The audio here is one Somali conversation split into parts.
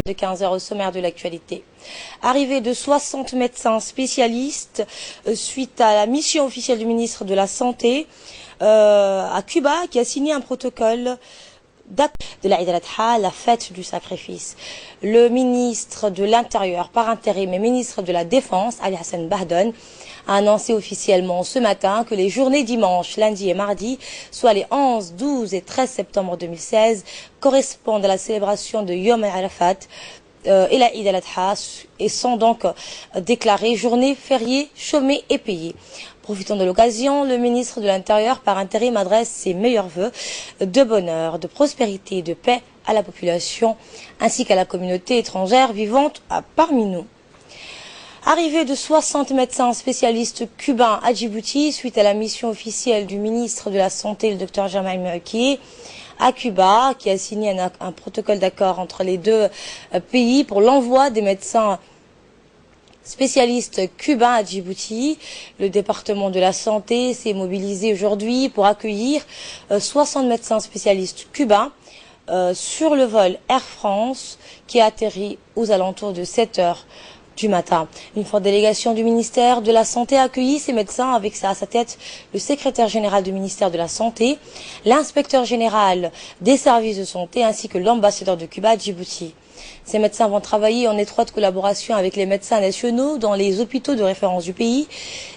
De 15h au sommaire de l'actualité. Arrivée de 60 médecins spécialistes suite à la mission officielle du ministre de la Santé à Cuba qui a signé un protocole de l'Aïd al-Adha, la fête du sacrifice. Le ministre de l'Intérieur par intérim et ministre de la Défense, Ali Hassan Bahdon, a annoncé officiellement ce matin que les journées dimanche, lundi et mardi, soit les 11, 12 et 13 septembre 2016, correspondent à la célébration de Yom al-Arafat et la Eid al-Adha et sont donc déclarées journées fériées, chômées et payées. Profitant de l'occasion, le ministre de l'Intérieur par intérim adresse ses meilleurs vœux de bonheur, de prospérité et de paix à la population ainsi qu'à la communauté étrangère vivante parmi nous. Arrivée de 60 médecins spécialistes cubains à Djibouti suite à la mission officielle du ministre de la Santé, le Dr Jamal Mouakié, à Cuba, qui a signé un protocole d'accord entre les deux pays pour l'envoi des médecins spécialistes cubains à Djibouti. Le département de la santé s'est mobilisé aujourd'hui pour accueillir 60 médecins spécialistes cubains sur le vol Air France qui a atterri aux alentours de 7 heures du matin. Une forte délégation du ministère de la Santé a accueilli ces médecins avec à sa tête le secrétaire général du ministère de la Santé, l'inspecteur général des services de santé ainsi que l'ambassadeur de Cuba à Djibouti. Ces médecins vont travailler en étroite collaboration avec les médecins nationaux dans les hôpitaux de référence du pays.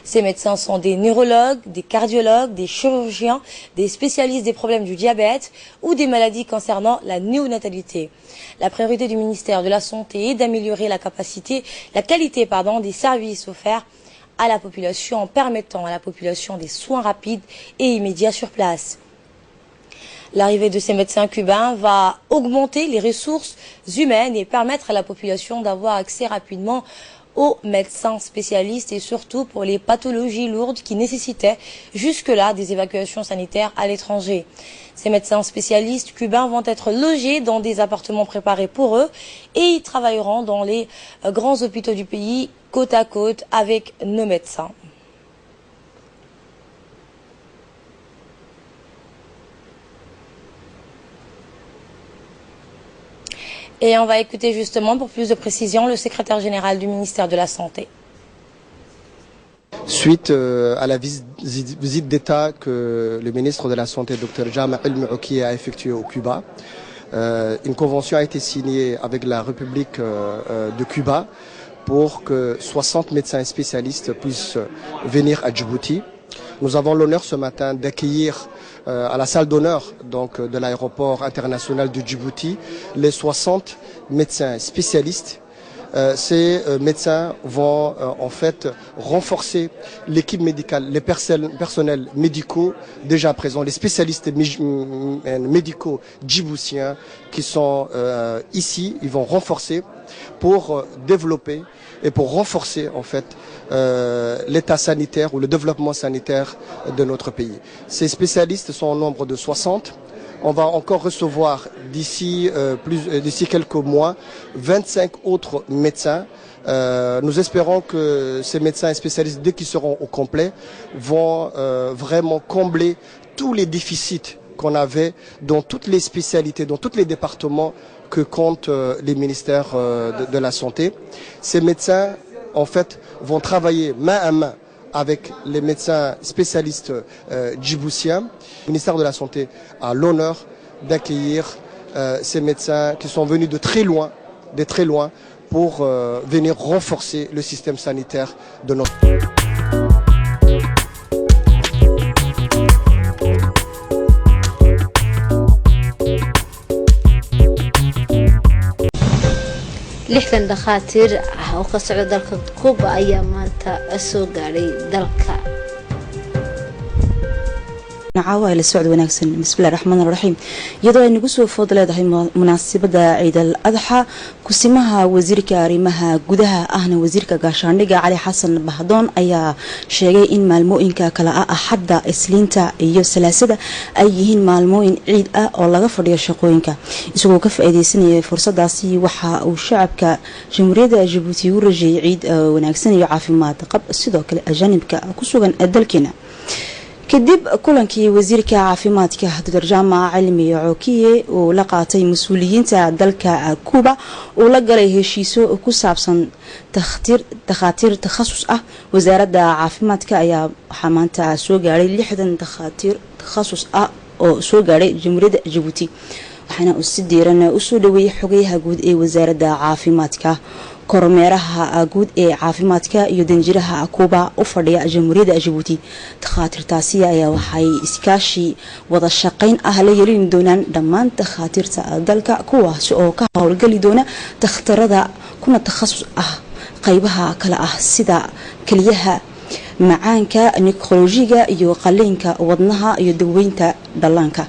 Ces médecins sont des neurologues, des cardiologues, des chirurgiens, des spécialistes des problèmes du diabète ou des maladies concernant la néonatalité. La priorité du ministère de la Santé est d'améliorer la qualité des services offerts à la population en permettant à la population des soins rapides et immédiats sur place. L'arrivée de ces médecins cubains va augmenter les ressources humaines et permettre à la population d'avoir accès rapidement aux médecins spécialistes et surtout pour les pathologies lourdes qui nécessitaient jusque-là des évacuations sanitaires à l'étranger. Ces médecins spécialistes cubains vont être logés dans des appartements préparés pour eux et ils travailleront dans les grands hôpitaux du pays côte à côte avec nos médecins. Et on va écouter justement pour plus de précisions le secrétaire général du ministère de la Santé. Suite à la visite d'État que le ministre de la Santé, Dr Jamal Mouakié, a effectuée au Cuba, une convention a été signée avec la République de Cuba pour que 60 médecins spécialistes puissent venir à Djibouti. Nous avons l'honneur ce matin d'accueillir à la salle d'honneur donc de l'aéroport international de Djibouti les 60 médecins spécialistes. Ces médecins vont en fait renforcer l'équipe médicale, les personnels médicaux déjà présents, les spécialistes médicaux djiboutiens qui sont ici. Ils vont renforcer pour développer et pour renforcer en fait l'état sanitaire ou le développement sanitaire de notre pays. Ces spécialistes sont au nombre de 60. On va encore recevoir d'ici quelques mois 25 autres médecins. Nous espérons que ces médecins spécialistes, dès qu'ils seront au complet, vont vraiment combler tous les déficits qu'on avait dans toutes les spécialités, dans tous les départements que comptent les ministères de la Santé. Ces médecins, en fait, vont travailler main à main avec les médecins spécialistes djiboutiens. Le ministère de la Santé a l'honneur d'accueillir ces médecins qui sont venus de très loin pour venir renforcer le système sanitaire de notre pays. lixdan dhakhaatiir ah oo ka socda dalka Cuba ayaa maanta soo gaaray dalka. نعاوة للسعود وناكسن بسم الله الرحمن الرحيم يدو أن نقصوا فضل هذه مناسبة عيد الأضحى كسمها وزيرك ريمها جودها أهنا وزيرك قاشان لقى علي حسن بهدون أي شيء إن مالموين كلا أحد إسلينتا يو سلاسة أيهن مالموين عيد الله غفر يشقوينك يسوق كف أيدي سنة فرصة داسي وحى والشعب كجمهورية جيبوتي ورجي عيد وناكسن يعافي ما تقب السوداء الأجانب كسوغن الدلكنا kadib kulankii wasiirka caafimaadka Dr. Jaamac Cilmi Cookiye oo la qaatay mas'uuliyiinta dalka Kuuba oo la galay heshiisyo ku saabsan takhaatiir takhasus ah wasaaradda caafimaadka ayaa waxaa maanta soo gaaray 60 takhaatiir takhasus ah oo soo gaaray Jamhuuriyadda Djibouti waxaana uu si diiran u soo dhaweeyay xogayaha guud ee wasaaradda caafimaadka kormeeraha guud ee caafimaadka iyo danjiraha Kuuba u fadhiya Jamhuuriyadda Djibouti takhaatiirtaasi ayaa waxay iskaashi wada shaqayn ah la yeelin doonaan dhammaan takhaatiirta dalka kuwaas oo ka howlgali doona takhtarada kuna takhasus ah qaybaha kala ah sida kaliyaha macaanka neurologiga iyo qalliinka wadnaha iyo daweynta dhallaanka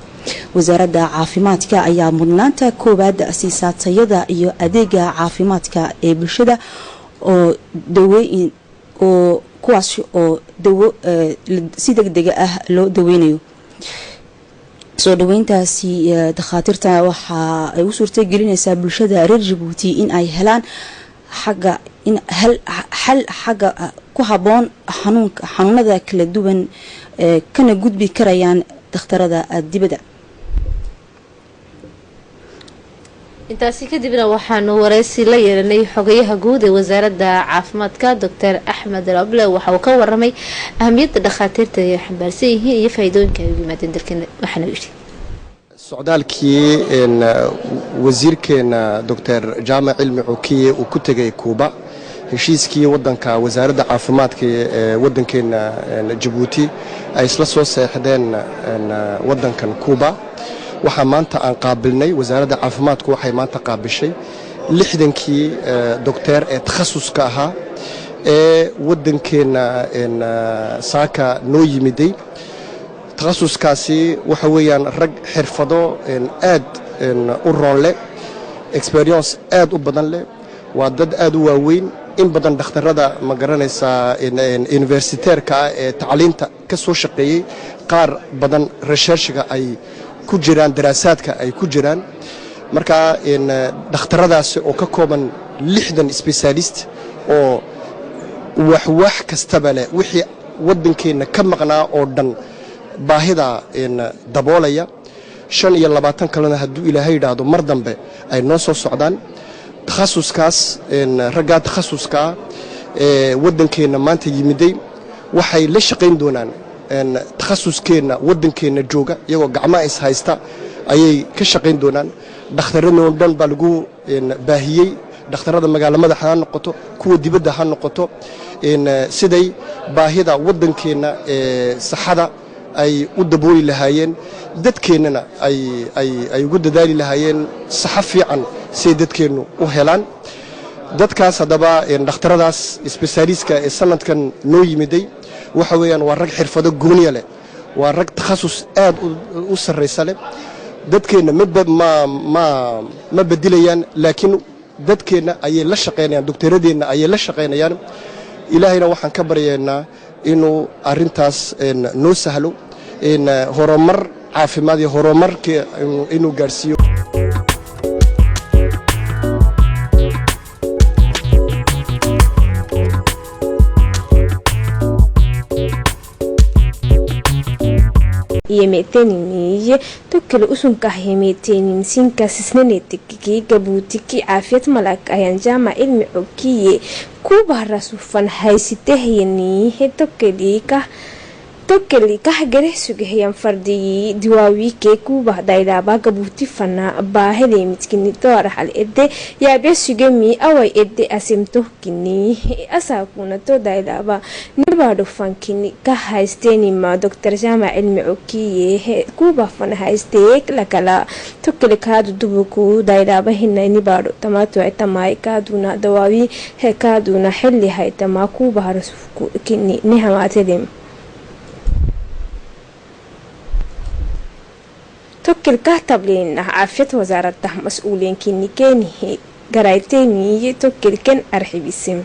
wasaaradda caafimaadka ayaa mudnaanta koobaad siisaa tayada iyo adeega caafimaadka ee bulshada oo daweyn oo kuwaas oo si degdeg ah loo daweynayo soo dhaweyntaasi takhaatiirta waxa ay u suurta gelinaysaa bulshada reer Djibouti in ay helaan xal xagga ku haboon xanuunada kala duwan kana gudbi karayaan dhakhtarada dibadda intaasi kadibna waxaanu wareysi la yeelanay xogayaha guud ee wasaaradda caafimaadka Dr. Axmed Rable waxa uu ka waramay ahamiyadda dhakhaatiirta ay xambaarsan yihiin iyo faa'iidooyinka ay u yimaadeen dalkeena waxaana yidhi socdaalkii wasiirkeena Dr. Jaamac Cilmi Cookiye uu ku tagay Kuuba heshiiskii wadanka wasaaradda caafimaadka ee wadankeena Djibouti ay isla soo saxdeen wadankan Kuuba waxa maanta aan qaabilnay wasaaradda caafimaadku waxay maanta qaabishay 60kii doctor ee takhasuska ahaa ee wadankeena saaka noo yimiday takhasuskaasi waxa weeyaan rag xirfado aad u roon leh experience aad u badan leh waa dad aad u waaweyn in badan dhakhtarada ma garanaysa universiteerka ee tacliinta ka soo shaqeeyay qaar badan researchga ay ku jiraan daraasaadka ay ku jiraan marka dhakhtaradaasi oo ka kooban 60 specialist oo wax kastaba leh wixii wadankeena ka maqnaa oo dhan baahida daboolaya 25 kalena hadduu Ilaahay yiraahdo mar dambe ay noo soo socdaan takhasuskaas ragga takhasuska ee wadankeena maanta yimiday waxay la shaqeyn doonaan takhasuskeena wadankeena jooga iyagoo gacmaha is haysta ayay ka shaqeyn doonaan dhakhtarada oo dhan baa lagu baahiyay dhakhtarada magaalada madaxa ha noqoto kuwa dibadda ha noqoto siday baahida wadankeena ee saxada ay u dabooli lahaayeen dadkeenana ay ugu dadaali lahaayeen sax fiican si dadkeenu u helaan dadkaas hadaba dhakhtaradaas specialiska ee sanadkan noo yimiday waxa weeyaan waa rag xirfado gooniya leh waa rag takhasus aad u sareysa leh dadkeena ma badilayaan laakiin dadkeena ayay la shaqeynayaan doctoradeena ayay la shaqeynayaan ilaahayna waxaan ka baryaynaa inuu arintaas noo sahlo horumar caafimaad iyo horumarka inuu gaarsiiyo yemeteniniye tokkele usunka yemetenin sinka sisnenetiki gabuutiki caafiyad malak ayaan Jaamac Cilmi Cookiye Kuuba rasufan haysitehiyanihe tokkeli ka gare sugahayan fardii diwaawike Kuuba daydaaba gabuuti fana baahide mitkini doora hal edde yaabe sugami away edde asimto kini asakuna to daydaaba nibado fankini ka haysteni ma Dr. Jaamac Cilmi Cookiye Kuuba fana hayste lakala tokkeli kaadu dubuku daydaaba hinna nibado tamato itamay kaaduna dawaawi he kaaduna xilli haytama Kuuba rasufku kini nihamatedem توكل كهتبلين عافية وزارة مسؤولين كني كان هي قرايتيني توكل كان أرحب السم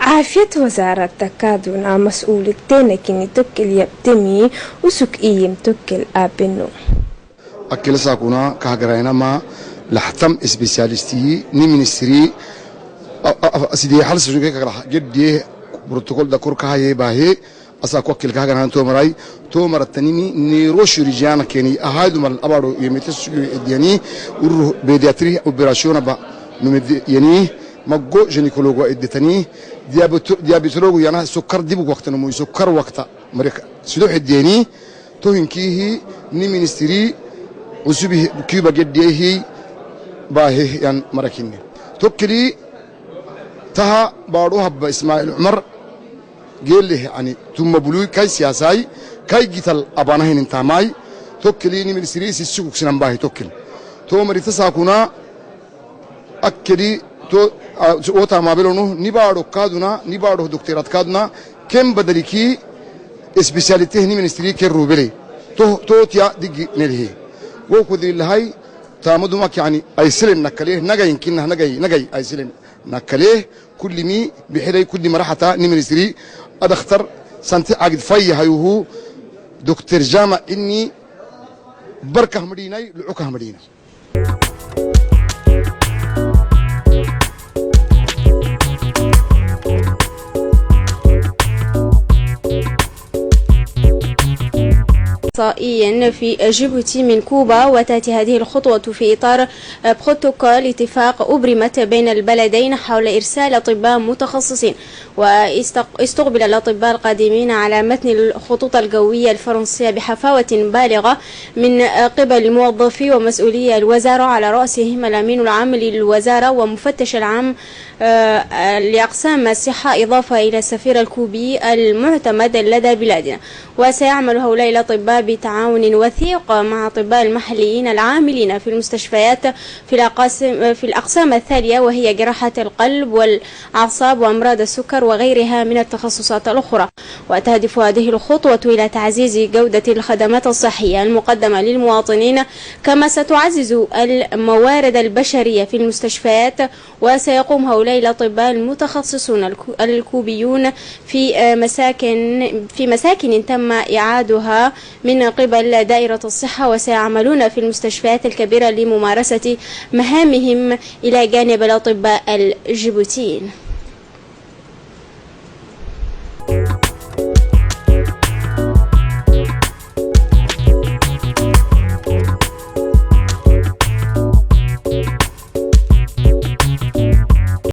عافية وزارة كادونا مسؤولتين كني توكل يبتمي وسك إيم توكل أبنو أكل ساكونا كهجرينا ما لحتم إسبيسياليستي ني منستري سيدي حل سجوك كره جدي بروتوكول دا كور كهاي باهي أسا كوكل كهاجن هان تومراي تومر التنيني نيروش رجانا كني أهايدو مال أبارو يمتش دياني ور بيدياتري أوبراسيون با نمد يعني مجو جينيكولوجو إدتني ديابيتولوجو يعني سكر ديبو وقت نمو سكر وقت مريك سدوح الدياني توهن كيه ني مينستري وسبي كيوبا جديه باهي يعني مركيني توكلي تها باروها بإسماعيل عمر قال له يعني ثم بلوي كاي سياساي كاي جيتال أبانهين انتاماي توكليني من سيريس السوق سنباهي توكل تو مريتساكونا أكلي تو وتا ما بيلونه نبارو كادونا نبارو دكتورات كادونا كم بدريكي اسبيشاليتي هني من سيري كروبلي تو تيا ديجي نلهي وكذي لهاي تامدو ماك يعني أيسلن نكليه نجا يمكن نجا أيسلن نكليه كل مي بحري كل مرحلة نمرسري أدختر سنت عقد في هيوه دكتور جامع إني بركة مدينة لعكة مدينة إقصائيا في جيبوتي من كوبا، وتأتي هذه الخطوة في إطار بروتوكول اتفاق أبرمت بين البلدين حول إرسال أطباء متخصصين. واستقبل الأطباء القادمين على متن الخطوط الجوية الفرنسية بحفاوة بالغة من قبل موظفي ومسؤولي الوزارة، على رأسهم الأمين العام للوزارة ومفتش العام لأقسام الصحة، إضافة إلى السفير الكوبي المعتمد لدى بلادنا. وسيعمل هؤلاء الأطباء بتعاون وثيق مع أطباء المحليين العاملين في المستشفيات في الأقسام التالية، وهي جراحة القلب والأعصاب وأمراض السكر وغيرها من التخصصات الأخرى. وتهدف هذه الخطوة إلى تعزيز جودة الخدمات الصحية المقدمة للمواطنين، كما ستعزز الموارد البشرية في المستشفيات. وسيقوم هؤلاء الأطباء المتخصصون الكوبيون في مساكن تم إعادها من قبل دائرة الصحة، وسيعملون في المستشفيات الكبيرة لممارسة مهامهم إلى جانب الأطباء الجيبوتيين.